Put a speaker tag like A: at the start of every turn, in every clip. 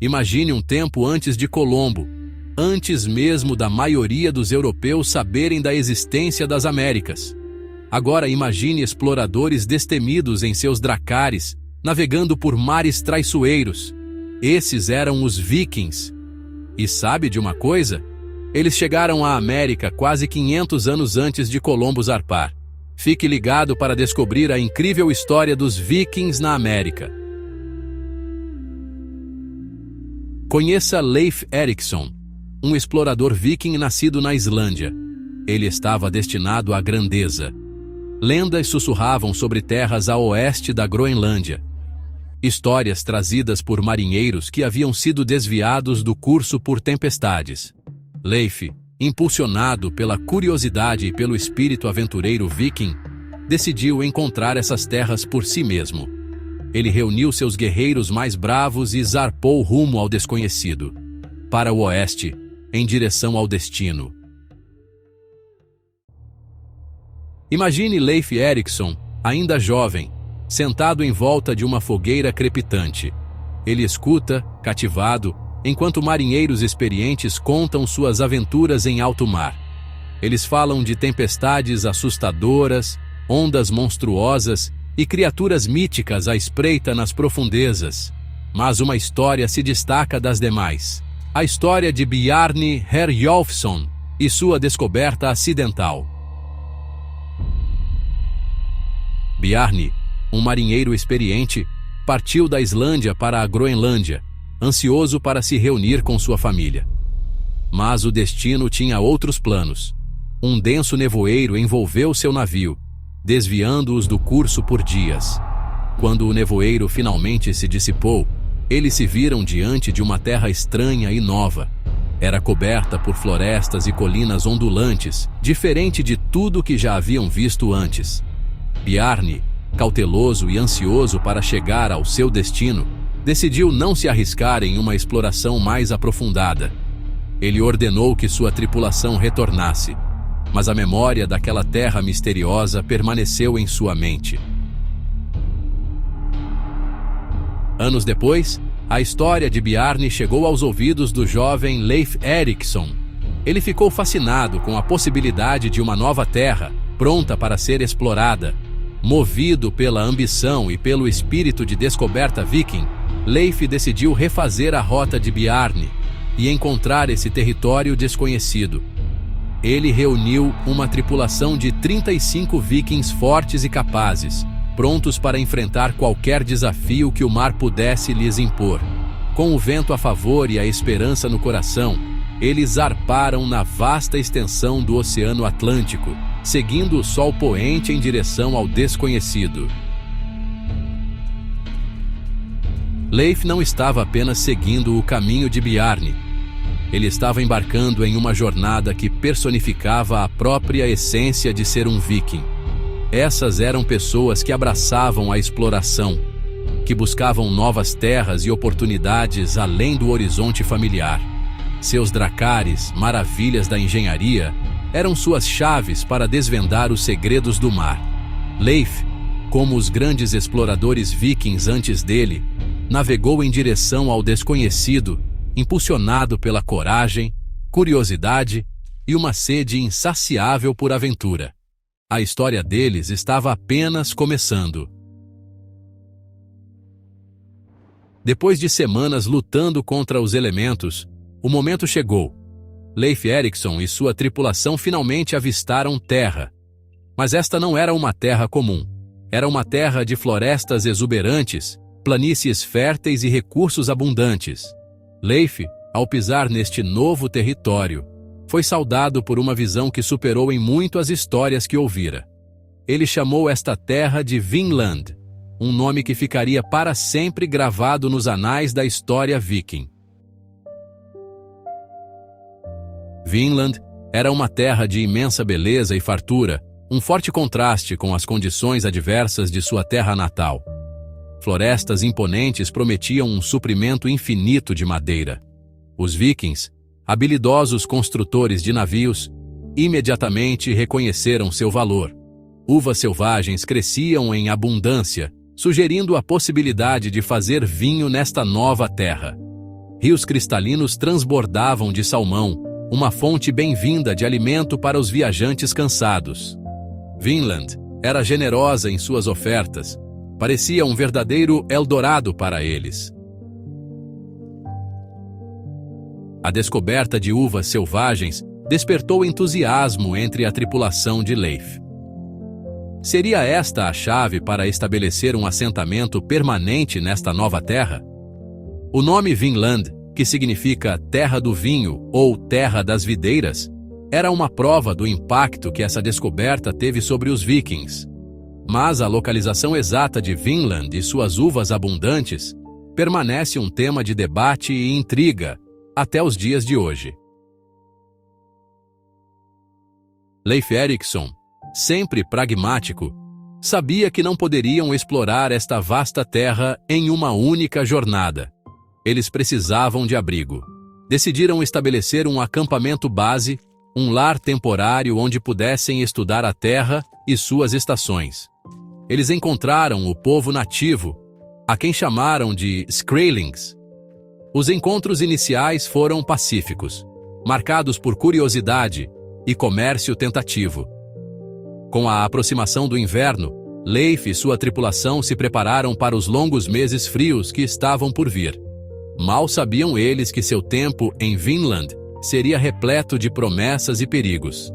A: Imagine um tempo antes de Colombo, antes mesmo da maioria dos europeus saberem da existência das Américas. Agora imagine exploradores destemidos em seus dracares, navegando por mares traiçoeiros. Esses eram os vikings. E sabe de uma coisa? Eles chegaram à América quase 500 anos antes de Colombo zarpar. Fique ligado para descobrir a incrível história dos vikings na América. Conheça Leif Erikson, um explorador viking nascido na Islândia. Ele estava destinado à grandeza. Lendas sussurravam sobre terras a oeste da Groenlândia. Histórias trazidas por marinheiros que haviam sido desviados do curso por tempestades. Leif, impulsionado pela curiosidade e pelo espírito aventureiro viking, decidiu encontrar essas terras por si mesmo. Ele reuniu seus guerreiros mais bravos e zarpou rumo ao desconhecido, para o oeste, em direção ao destino. Imagine Leif Erikson, ainda jovem, sentado em volta de uma fogueira crepitante. Ele escuta, cativado, enquanto marinheiros experientes contam suas aventuras em alto mar. Eles falam de tempestades assustadoras, ondas monstruosas e criaturas míticas à espreita nas profundezas. Mas uma história se destaca das demais. A história de Bjarni Herjolfsson e sua descoberta acidental. Bjarni, um marinheiro experiente, partiu da Islândia para a Groenlândia, ansioso para se reunir com sua família. Mas o destino tinha outros planos. Um denso nevoeiro envolveu seu navio, desviando-os do curso por dias. Quando o nevoeiro finalmente se dissipou, eles se viram diante de uma terra estranha e nova. Era coberta por florestas e colinas ondulantes, diferente de tudo que já haviam visto antes. Bjarni, cauteloso e ansioso para chegar ao seu destino, decidiu não se arriscar em uma exploração mais aprofundada. Ele ordenou que sua tripulação retornasse, mas a memória daquela terra misteriosa permaneceu em sua mente. Anos depois, a história de Bjarni chegou aos ouvidos do jovem Leif Erikson. Ele ficou fascinado com a possibilidade de uma nova terra, pronta para ser explorada. Movido pela ambição e pelo espírito de descoberta viking, Leif decidiu refazer a rota de Bjarni e encontrar esse território desconhecido. Ele reuniu uma tripulação de 35 vikings fortes e capazes, prontos para enfrentar qualquer desafio que o mar pudesse lhes impor. Com o vento a favor e a esperança no coração, eles zarparam na vasta extensão do Oceano Atlântico, seguindo o sol poente em direção ao desconhecido. Leif não estava apenas seguindo o caminho de Bjarni. Ele estava embarcando em uma jornada que personificava a própria essência de ser um viking. Essas eram pessoas que abraçavam a exploração, que buscavam novas terras e oportunidades além do horizonte familiar. Seus dracares, maravilhas da engenharia, eram suas chaves para desvendar os segredos do mar. Leif, como os grandes exploradores vikings antes dele, navegou em direção ao desconhecido, impulsionado pela coragem, curiosidade e uma sede insaciável por aventura. A história deles estava apenas começando. Depois de semanas lutando contra os elementos, o momento chegou. Leif Erikson e sua tripulação finalmente avistaram terra. Mas esta não era uma terra comum. Era uma terra de florestas exuberantes, planícies férteis e recursos abundantes. Leif, ao pisar neste novo território, foi saudado por uma visão que superou em muito as histórias que ouvira. Ele chamou esta terra de Vinland, um nome que ficaria para sempre gravado nos anais da história viking. Vinland era uma terra de imensa beleza e fartura, um forte contraste com as condições adversas de sua terra natal. Florestas imponentes prometiam um suprimento infinito de madeira. Os vikings, habilidosos construtores de navios, imediatamente reconheceram seu valor. Uvas selvagens cresciam em abundância, sugerindo a possibilidade de fazer vinho nesta nova terra. Rios cristalinos transbordavam de salmão, uma fonte bem-vinda de alimento para os viajantes cansados. Vinland era generosa em suas ofertas. Parecia um verdadeiro Eldorado para eles. A descoberta de uvas selvagens despertou entusiasmo entre a tripulação de Leif. Seria esta a chave para estabelecer um assentamento permanente nesta nova terra? O nome Vinland, que significa terra do vinho ou terra das videiras, era uma prova do impacto que essa descoberta teve sobre os vikings. Mas a localização exata de Vinland e suas uvas abundantes permanece um tema de debate e intriga até os dias de hoje. Leif Erikson, sempre pragmático, sabia que não poderiam explorar esta vasta terra em uma única jornada. Eles precisavam de abrigo. Decidiram estabelecer um acampamento base, um lar temporário onde pudessem estudar a terra e suas estações. Eles encontraram o povo nativo, a quem chamaram de Skraelings. Os encontros iniciais foram pacíficos, marcados por curiosidade e comércio tentativo. Com a aproximação do inverno, Leif e sua tripulação se prepararam para os longos meses frios que estavam por vir. Mal sabiam eles que seu tempo em Vinland seria repleto de promessas e perigos.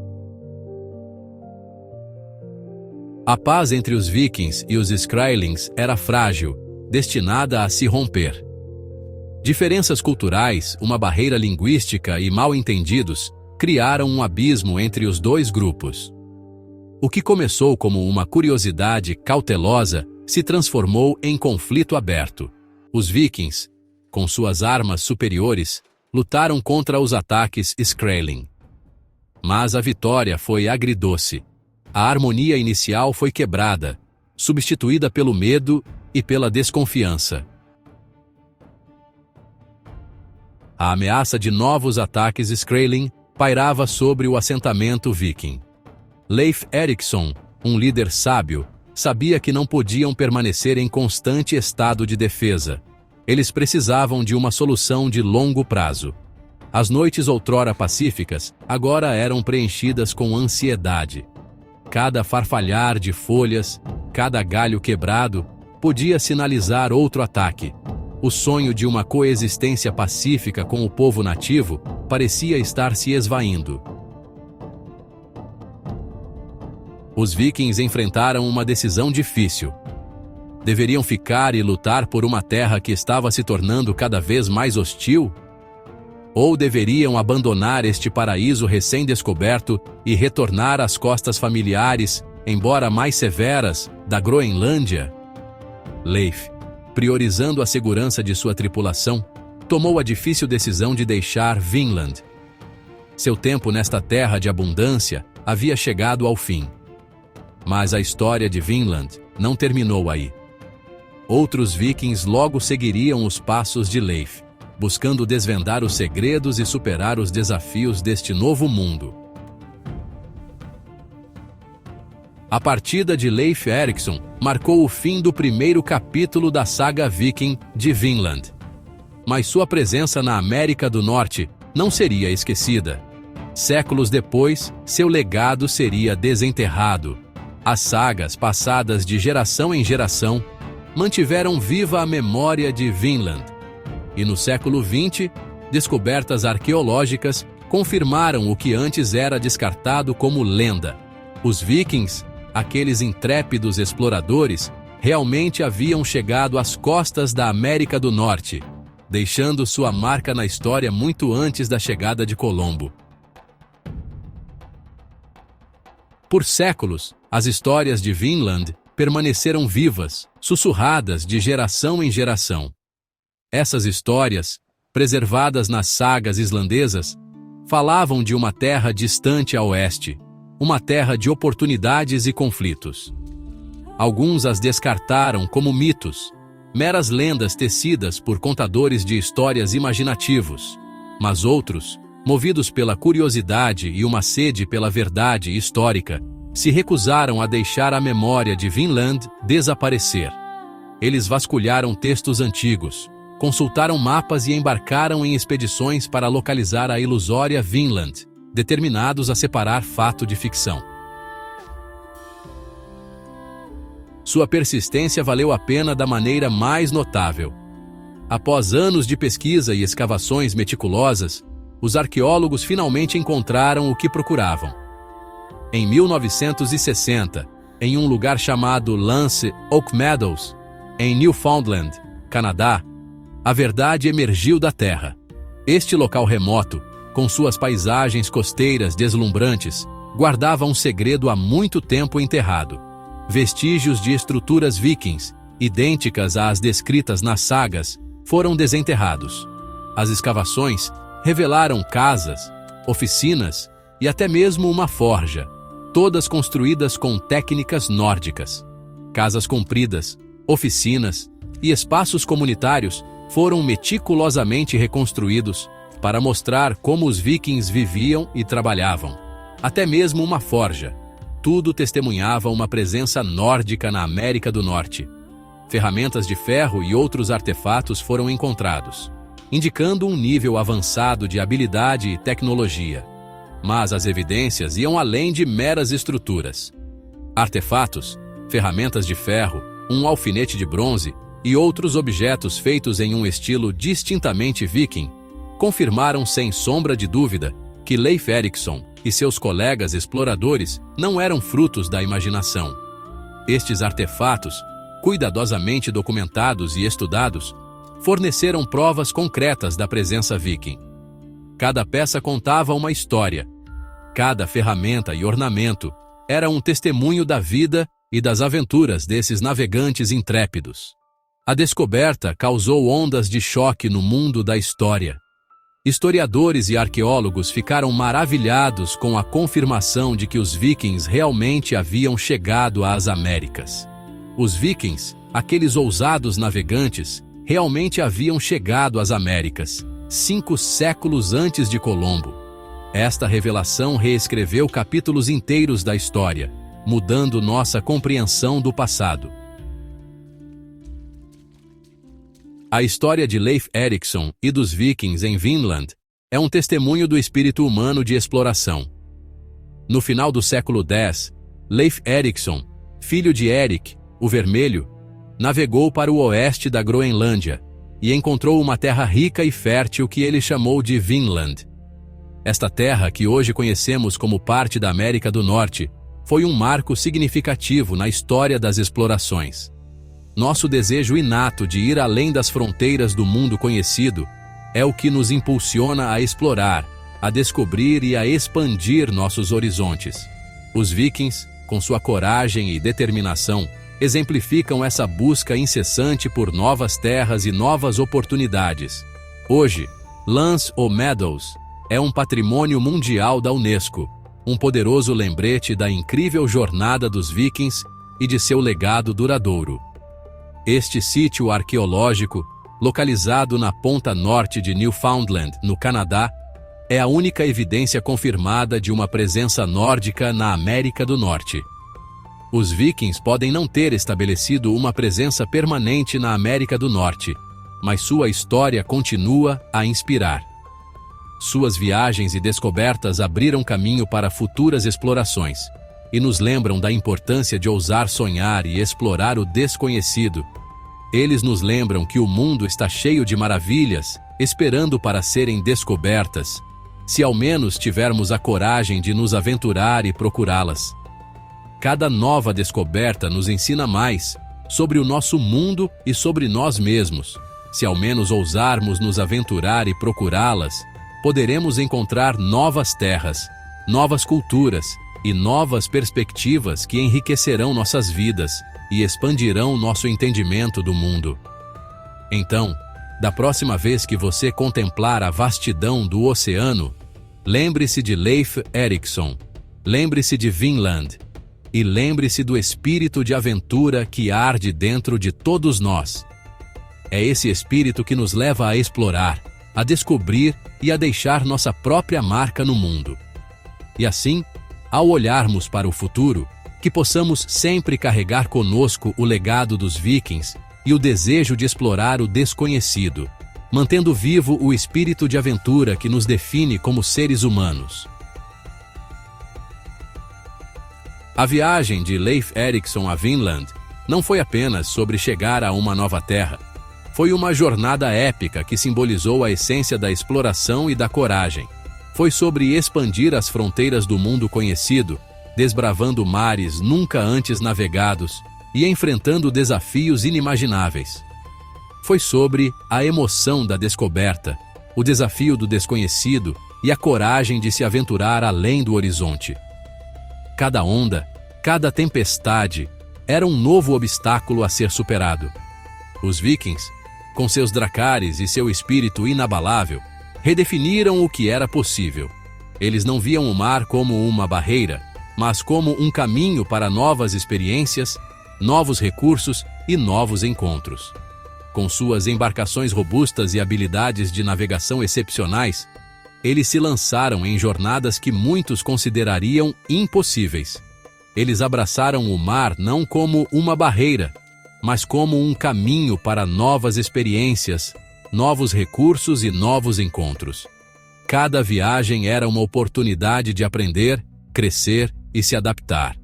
A: A paz entre os vikings e os Skraelings era frágil, destinada a se romper. Diferenças culturais, uma barreira linguística e mal-entendidos criaram um abismo entre os dois grupos. O que começou como uma curiosidade cautelosa se transformou em conflito aberto. Os vikings, com suas armas superiores, lutaram contra os ataques Skraeling. Mas a vitória foi agridoce. A harmonia inicial foi quebrada, substituída pelo medo e pela desconfiança. A ameaça de novos ataques Skraeling pairava sobre o assentamento viking. Leif Erikson, um líder sábio, sabia que não podiam permanecer em constante estado de defesa. Eles precisavam de uma solução de longo prazo. As noites outrora pacíficas agora eram preenchidas com ansiedade. Cada farfalhar de folhas, cada galho quebrado, podia sinalizar outro ataque. O sonho de uma coexistência pacífica com o povo nativo parecia estar se esvaindo. Os vikings enfrentaram uma decisão difícil. Deveriam ficar e lutar por uma terra que estava se tornando cada vez mais hostil? Ou deveriam abandonar este paraíso recém-descoberto e retornar às costas familiares, embora mais severas, da Groenlândia? Leif, priorizando a segurança de sua tripulação, tomou a difícil decisão de deixar Vinland. Seu tempo nesta terra de abundância havia chegado ao fim. Mas a história de Vinland não terminou aí. Outros vikings logo seguiriam os passos de Leif, buscando desvendar os segredos e superar os desafios deste novo mundo. A partida de Leif Erikson marcou o fim do primeiro capítulo da saga viking de Vinland. Mas sua presença na América do Norte não seria esquecida. Séculos depois, seu legado seria desenterrado. As sagas, passadas de geração em geração, mantiveram viva a memória de Vinland. E no século XX, descobertas arqueológicas confirmaram o que antes era descartado como lenda. Os vikings, aqueles intrépidos exploradores, realmente haviam chegado às costas da América do Norte, deixando sua marca na história muito antes da chegada de Colombo. Por séculos, as histórias de Vinland permaneceram vivas, sussurradas de geração em geração. Essas histórias, preservadas nas sagas islandesas, falavam de uma terra distante a oeste, uma terra de oportunidades e conflitos. Alguns as descartaram como mitos, meras lendas tecidas por contadores de histórias imaginativos, mas outros, movidos pela curiosidade e uma sede pela verdade histórica, se recusaram a deixar a memória de Vinland desaparecer. Eles vasculharam textos antigos, consultaram mapas e embarcaram em expedições para localizar a ilusória Vinland, determinados a separar fato de ficção. Sua persistência valeu a pena da maneira mais notável. Após anos de pesquisa e escavações meticulosas, os arqueólogos finalmente encontraram o que procuravam. Em 1960, em um lugar chamado Lance Oak Meadows, em Newfoundland, Canadá, a verdade emergiu da terra. Este local remoto, com suas paisagens costeiras deslumbrantes, guardava um segredo há muito tempo enterrado. Vestígios de estruturas vikings, idênticas às descritas nas sagas, foram desenterrados. As escavações revelaram casas, oficinas e até mesmo uma forja, todas construídas com técnicas nórdicas. Casas compridas, oficinas e espaços comunitários foram meticulosamente reconstruídos para mostrar como os vikings viviam e trabalhavam. Até mesmo uma forja. Tudo testemunhava uma presença nórdica na América do Norte. Ferramentas de ferro e outros artefatos foram encontrados, indicando um nível avançado de habilidade e tecnologia. Mas as evidências iam além de meras estruturas. Artefatos, ferramentas de ferro, um alfinete de bronze e outros objetos feitos em um estilo distintamente viking confirmaram sem sombra de dúvida que Leif Erikson e seus colegas exploradores não eram frutos da imaginação. Estes artefatos, cuidadosamente documentados e estudados, forneceram provas concretas da presença viking. Cada peça contava uma história. Cada ferramenta e ornamento era um testemunho da vida e das aventuras desses navegantes intrépidos. A descoberta causou ondas de choque no mundo da história. Historiadores e arqueólogos ficaram maravilhados com a confirmação de que os vikings realmente haviam chegado às Américas. Os vikings, aqueles ousados navegantes, realmente haviam chegado às Américas, 5 séculos antes de Colombo. Esta revelação reescreveu capítulos inteiros da história, mudando nossa compreensão do passado. A história de Leif Erikson e dos vikings em Vinland é um testemunho do espírito humano de exploração. No final do século X, Leif Erikson, filho de Erik, o Vermelho, navegou para o oeste da Groenlândia e encontrou uma terra rica e fértil que ele chamou de Vinland. Esta terra, que hoje conhecemos como parte da América do Norte, foi um marco significativo na história das explorações. Nosso desejo inato de ir além das fronteiras do mundo conhecido é o que nos impulsiona a explorar, a descobrir e a expandir nossos horizontes. Os vikings, com sua coragem e determinação, exemplificam essa busca incessante por novas terras e novas oportunidades. Hoje, Lance Oak Meadows é um patrimônio mundial da Unesco, um poderoso lembrete da incrível jornada dos vikings e de seu legado duradouro. Este sítio arqueológico, localizado na ponta norte de Newfoundland, no Canadá, é a única evidência confirmada de uma presença nórdica na América do Norte. Os vikings podem não ter estabelecido uma presença permanente na América do Norte, mas sua história continua a inspirar. Suas viagens e descobertas abriram caminho para futuras explorações e nos lembram da importância de ousar sonhar e explorar o desconhecido. Eles nos lembram que o mundo está cheio de maravilhas, esperando para serem descobertas, se ao menos tivermos a coragem de nos aventurar e procurá-las. Cada nova descoberta nos ensina mais sobre o nosso mundo e sobre nós mesmos. Se ao menos ousarmos nos aventurar e procurá-las, poderemos encontrar novas terras, novas culturas e novas perspectivas que enriquecerão nossas vidas e expandirão nosso entendimento do mundo. Então, da próxima vez que você contemplar a vastidão do oceano, lembre-se de Leif Erikson, lembre-se de Vinland e lembre-se do espírito de aventura que arde dentro de todos nós. É esse espírito que nos leva a explorar, a descobrir e a deixar nossa própria marca no mundo. E assim, ao olharmos para o futuro, que possamos sempre carregar conosco o legado dos vikings e o desejo de explorar o desconhecido, mantendo vivo o espírito de aventura que nos define como seres humanos. A viagem de Leif Erikson a Vinland não foi apenas sobre chegar a uma nova terra. Foi uma jornada épica que simbolizou a essência da exploração e da coragem. Foi sobre expandir as fronteiras do mundo conhecido, desbravando mares nunca antes navegados e enfrentando desafios inimagináveis. Foi sobre a emoção da descoberta, o desafio do desconhecido e a coragem de se aventurar além do horizonte. Cada onda, cada tempestade, era um novo obstáculo a ser superado. Os vikings, com seus dracares e seu espírito inabalável, redefiniram o que era possível. Eles não viam o mar como uma barreira, mas como um caminho para novas experiências, novos recursos e novos encontros. Com suas embarcações robustas e habilidades de navegação excepcionais, eles se lançaram em jornadas que muitos considerariam impossíveis. Eles abraçaram o mar não como uma barreira, mas como um caminho para novas experiências, novos recursos e novos encontros. Cada viagem era uma oportunidade de aprender, crescer e se adaptar.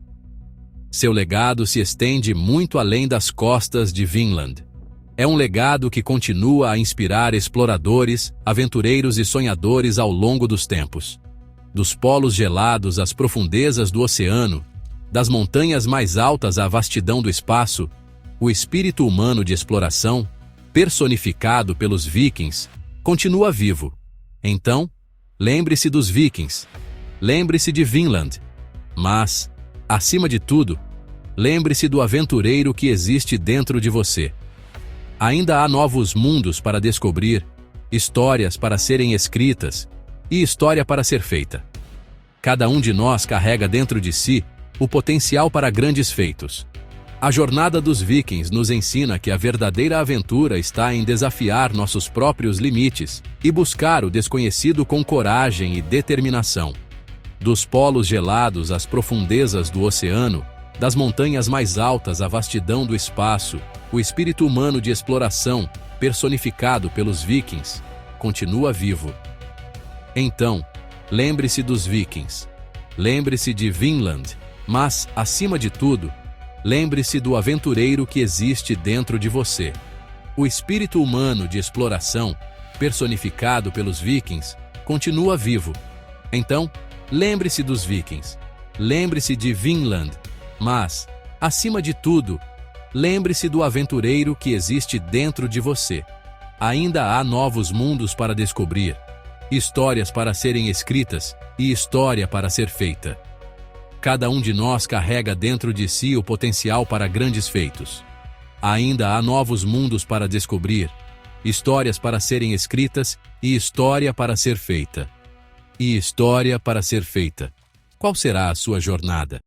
A: Seu legado se estende muito além das costas de Vinland. É um legado que continua a inspirar exploradores, aventureiros e sonhadores ao longo dos tempos. Dos polos gelados às profundezas do oceano, das montanhas mais altas à vastidão do espaço, o espírito humano de exploração, personificado pelos vikings, continua vivo. Então, lembre-se dos vikings, lembre-se de Vinland, mas, acima de tudo, lembre-se do aventureiro que existe dentro de você. Ainda há novos mundos para descobrir, histórias para serem escritas e história para ser feita. Cada um de nós carrega dentro de si o potencial para grandes feitos. A jornada dos vikings nos ensina que a verdadeira aventura está em desafiar nossos próprios limites e buscar o desconhecido com coragem e determinação. Dos polos gelados às profundezas do oceano, das montanhas mais altas à vastidão do espaço, o espírito humano de exploração, personificado pelos vikings, continua vivo. Então, lembre-se dos vikings. Lembre-se de Vinland, mas, acima de tudo, lembre-se do aventureiro que existe dentro de você. O espírito humano de exploração, personificado pelos vikings, continua vivo. Então, lembre-se dos vikings. Lembre-se de Vinland, mas, acima de tudo, lembre-se do aventureiro que existe dentro de você. Ainda há novos mundos para descobrir, histórias para serem escritas e história para ser feita. Cada um de nós carrega dentro de si o potencial para grandes feitos. Ainda há novos mundos para descobrir, histórias para serem escritas e história para ser feita. E história para ser feita. Qual será a sua jornada?